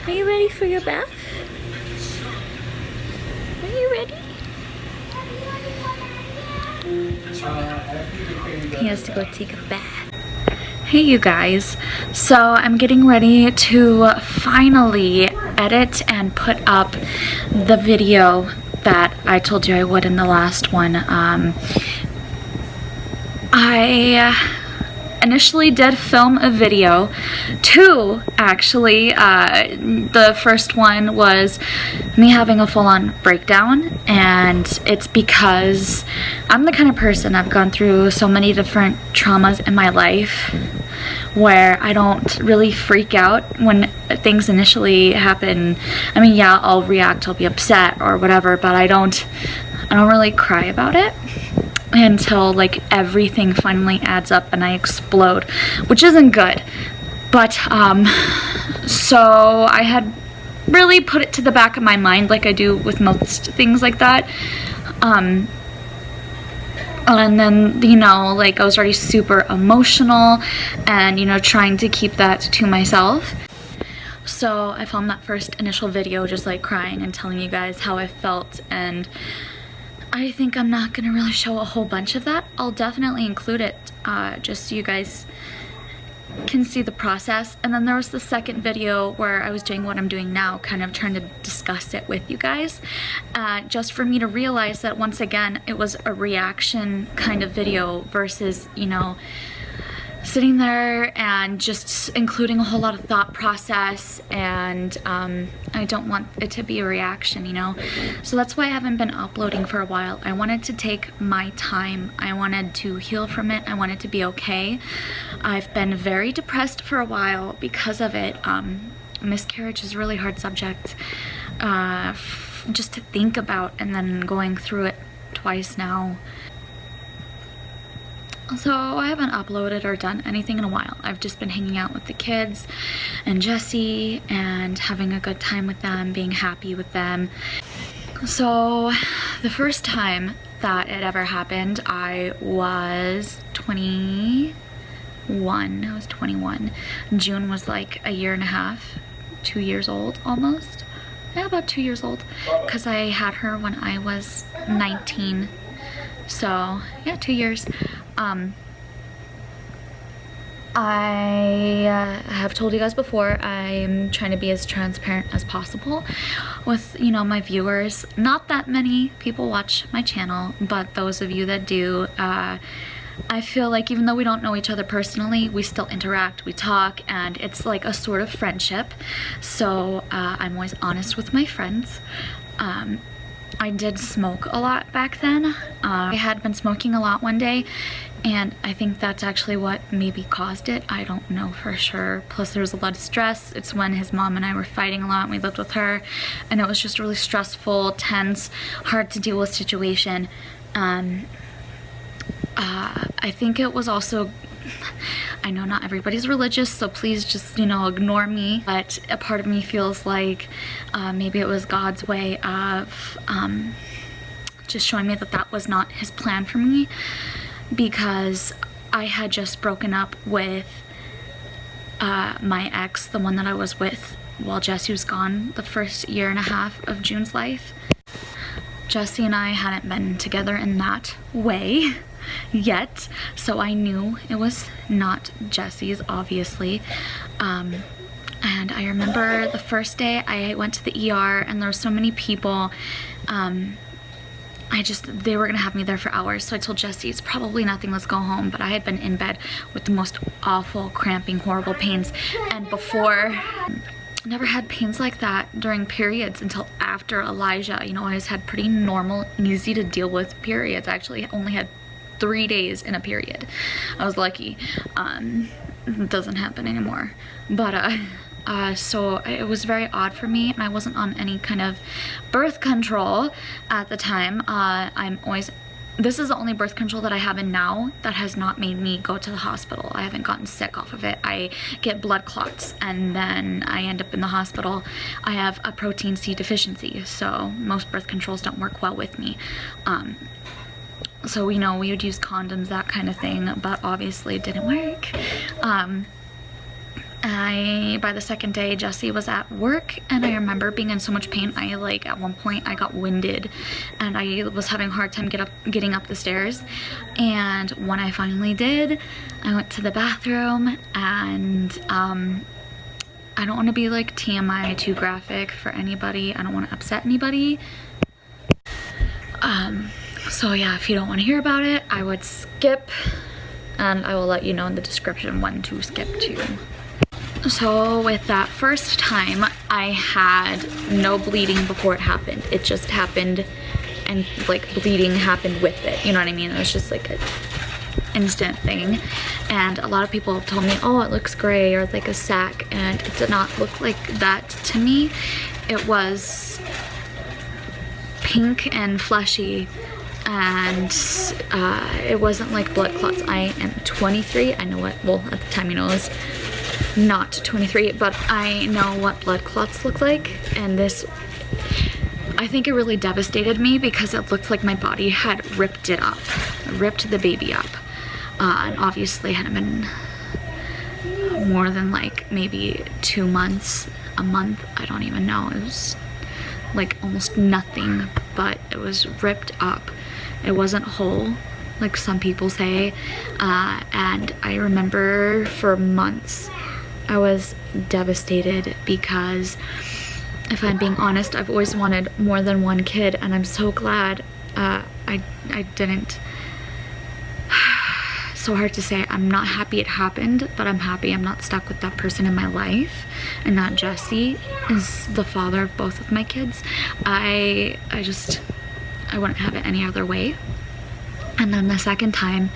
Are you ready for your bath? Are you ready? He has to go take a bath. Hey you guys, so I'm getting ready to finally edit and put up the video that I told you I would in the last one. I initially did film a video, two actually. The first one was me having a full-on breakdown, and it's because I'm the kind of person, I've gone through so many different traumas in my life where I don't really freak out when things initially happen. I mean, yeah, I'll react, I'll be upset or whatever, but I don't really cry about it until like everything finally adds up and I explode, which isn't good. But so I had really put it to the back of my mind, like I do with most things like that. And then, you know, like I was already super emotional and, you know, trying to keep that to myself. So I filmed that first initial video just like crying and telling you guys how I felt, and I think I'm not gonna really show a whole bunch of that. I'll definitely include it just so you guys can see the process. And then there was the second video where I was doing what I'm doing now, kind of trying to discuss it with you guys, just for me to realize that once again it was a reaction kind of video versus, you know, sitting there and just including a whole lot of thought process, and I don't want it to be a reaction, you know. So that's why I haven't been uploading for a while. I wanted to take my time. I wanted to heal from it. I wanted to be okay. I've been very depressed for a while because of it. Miscarriage is a really hard subject just to think about, and then going through it twice now. So I haven't uploaded or done anything in a while. I've just been hanging out with the kids and Jesse and having a good time with them, being happy with them. So the first time that it ever happened, I was 21. I was 21. June was like a year and a half, 2 years old almost. Yeah, about 2 years old, because I had her when I was 19. So yeah, 2 years. I have told you guys before, I'm trying to be as transparent as possible with, you know, my viewers. Not that many people watch my channel, but those of you that do, I feel like even though we don't know each other personally, we still interact, we talk, and it's like a sort of friendship. So I'm always honest with my friends. I did smoke a lot back then. I had been smoking a lot one day, and I think that's actually what maybe caused it. I don't know for sure. Plus there was a lot of stress. It's when his mom and I were fighting a lot, and we lived with her, and it was just a really stressful, tense, hard to deal with situation. I think it was also, I know not everybody's religious, so please just, you know, ignore me, but a part of me feels like maybe it was God's way of just showing me that that was not his plan for me, because I had just broken up with my ex, the one that I was with while Jesse was gone, the first year and a half of June's life. Jesse and I hadn't been together in that way yet, so I knew it was not Jesse's, obviously. And I remember the first day I went to the ER, and there were so many people. They were gonna have me there for hours, so I told Jesse it's probably nothing, let's go home. But I had been in bed with the most awful cramping, horrible pains, and before, never had pains like that during periods until after Elijah. You know, I always had pretty normal, easy to deal with periods. I actually only had 3 days in a period. I was lucky. It doesn't happen anymore. But so it was very odd for me, and I wasn't on any kind of birth control at the time. This is the only birth control that I have in now that has not made me go to the hospital. I haven't gotten sick off of it. I get blood clots, and then I end up in the hospital. I have a protein C deficiency, so most birth controls don't work well with me. So, you know, we would use condoms, that kind of thing, but obviously it didn't work. By the second day, Jesse was at work, and I remember being in so much pain. At one point I got winded and I was having a hard time getting up the stairs. And when I finally did, I went to the bathroom, and I don't want to be like TMI too graphic for anybody. I don't want to upset anybody. So yeah, if you don't want to hear about it, I would skip, and I will let you know in the description when to skip to. So with that first time, I had no bleeding before it happened. It just happened, and like bleeding happened with it. You know what I mean? It was just like an instant thing. And a lot of people have told me, oh, it looks gray or like a sac, and it did not look like that to me. It was pink and fleshy, and it wasn't like blood clots. I am 23. I know what, well, at the time, you know, I was not 23, but I know what blood clots look like. And this, I think it really devastated me because it looked like my body had ripped it up, ripped the baby up. And obviously it hadn't been more than like maybe 2 months, a month, I don't even know. It was like almost nothing, but it was ripped up. It wasn't whole, like some people say. And I remember for months I was devastated because, if I'm being honest, I've always wanted more than one kid, and I'm so glad I didn't. So hard to say. I'm not happy it happened, but I'm happy I'm not stuck with that person in my life, and that Jesse is the father of both of my kids. I wouldn't have it any other way. And then the second time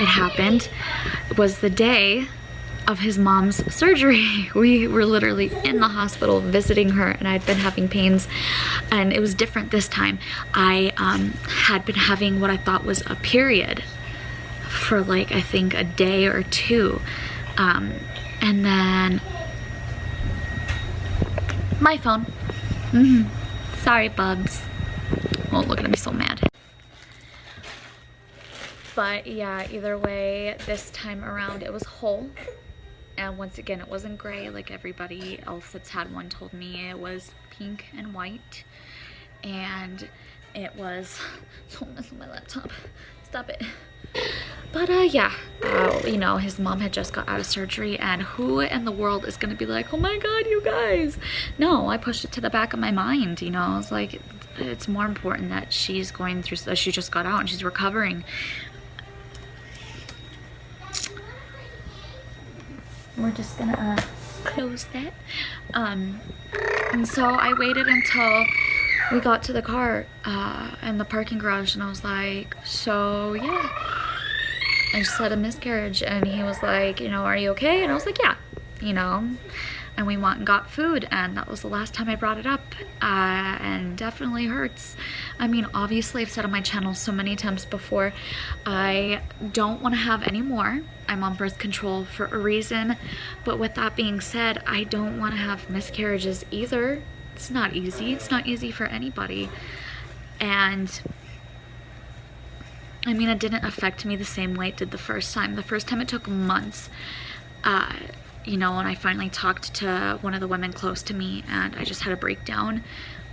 it happened was the day of his mom's surgery. We were literally in the hospital visiting her, and I'd been having pains, and it was different this time. I had been having what I thought was a period for like, I think a day or two, and then my phone. Sorry, Bubs. Oh, look at me, so mad. But yeah, either way, this time around it was whole. And once again, it wasn't gray like everybody else that's had one told me. It was pink and white. And it was, don't mess with my laptop. Stop it. But yeah, you know, his mom had just got out of surgery, and who in the world is gonna be like, oh my god, you guys? No, I pushed it to the back of my mind, you know. I was like, it's more important that she's going through, she just got out and she's recovering. We're just gonna close that. And so I waited until we got to the car in the parking garage, and I was like, so yeah, I just had a miscarriage. And he was like, you know, are you okay? And I was like, yeah, you know. And we went and got food, and that was the last time I brought it up, and definitely hurts. I mean, obviously I've said on my channel so many times before, I don't want to have any more. I'm on birth control for a reason, but with that being said, I don't want to have miscarriages either. It's not easy. It's not easy for anybody. And I mean, it didn't affect me the same way it did the first time. The first time it took months, you know, and I finally talked to one of the women close to me, and I just had a breakdown.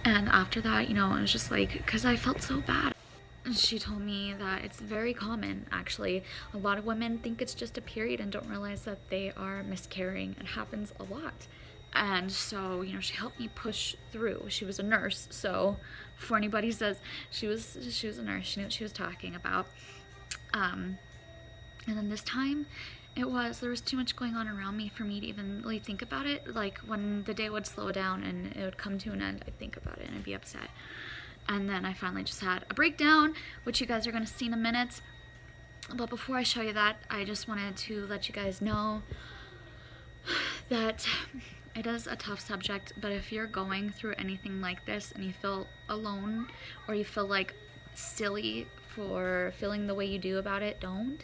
And after that, you know, it was just like, because I felt so bad. And she told me that it's very common, actually. A lot of women think it's just a period and don't realize that they are miscarrying. It happens a lot. And so, you know, she helped me push through. She was a nurse, so before anybody says, she was a nurse. She knew what she was talking about. And then this time, there was too much going on around me for me to even really think about it. Like, when the day would slow down and it would come to an end, I'd think about it and I'd be upset. And then I finally just had a breakdown, which you guys are going to see in a minute. But before I show you that, I just wanted to let you guys know that it is a tough subject. But if you're going through anything like this and you feel alone, or you feel like silly for feeling the way you do about it, don't.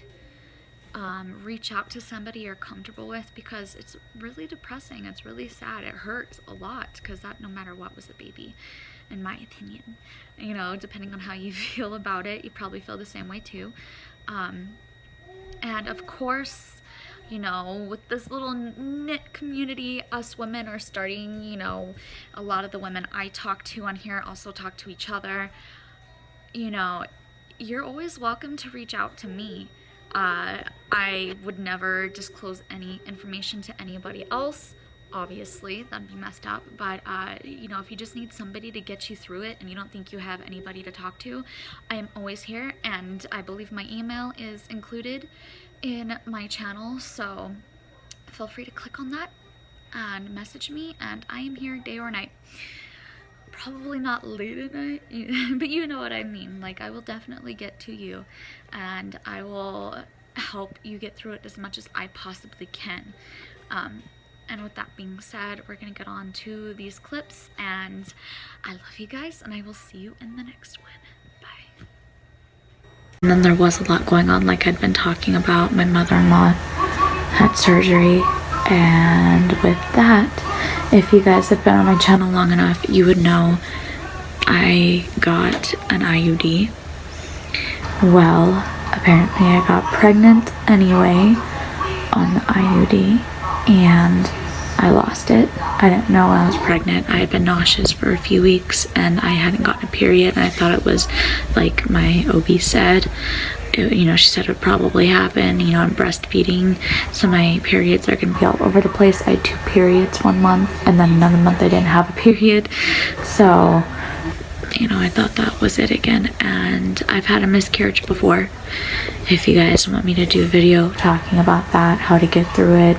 Reach out to somebody you're comfortable with, because it's really depressing. It's really sad. It hurts a lot, because that, no matter what, was a baby, in my opinion. You know, depending on how you feel about it, you probably feel the same way too. And of course, you know, with this little knit community, us women are starting, you know, a lot of the women I talk to on here also talk to each other. You know, you're always welcome to reach out to me. I would never disclose any information to anybody else. Obviously, that'd be messed up, but you know, if you just need somebody to get you through it and you don't think you have anybody to talk to, I am always here, and I believe my email is included in my channel, so feel free to click on that and message me, and I am here day or night. Probably not late at night, but you know what I mean. Like, I will definitely get to you, and I will help you get through it as much as I possibly can. And with that being said, we're gonna get on to these clips, and I love you guys, and I will see you in the next one. Bye. And then there was a lot going on, like I'd been talking about. My mother-in-law had surgery, and with that, if you guys have been on my channel long enough, you would know I got an IUD. Well, apparently I got pregnant anyway on the IUD, and I lost it. I didn't know I was pregnant. I had been nauseous for a few weeks, and I hadn't gotten a period, and I thought it was like my OB said. You know, she said it would probably happen. You know, I'm breastfeeding, so my periods are gonna be all over the place. I had 2 periods one month, and then another month I didn't have a period. So, you know, I thought that was it again. And I've had a miscarriage before. If you guys want me to do a video talking about that, how to get through it,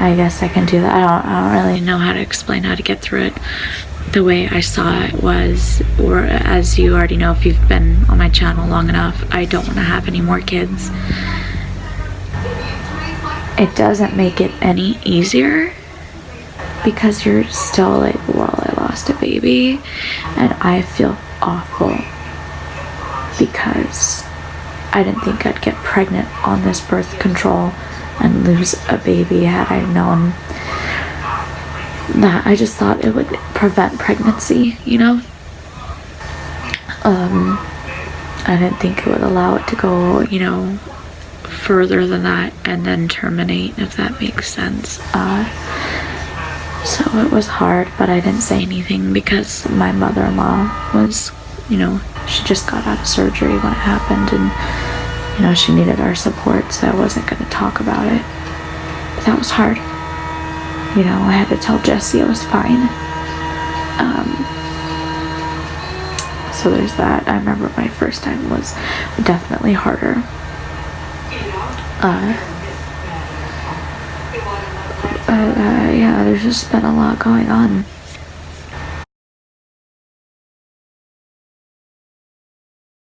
I guess I can do that. I don't really know how to explain how to get through it. The way I saw it was, or as you already know if you've been on my channel long enough, I don't want to have any more kids. It doesn't make it any easier, because you're still like, well, I lost a baby, and I feel awful because I didn't think I'd get pregnant on this birth control and lose a baby. Had I known that, I just thought it would prevent pregnancy, you know. I didn't think it would allow it to go, you know, further than that and then terminate, if that makes sense. So it was hard, but I didn't say anything because my mother-in-law was, you know, she just got out of surgery when it happened, and you know, she needed our support, so I wasn't going to talk about it. But that was hard. You know, I had to tell Jesse I was fine. So there's that. I remember my first time was definitely harder. Yeah, there's just been a lot going on.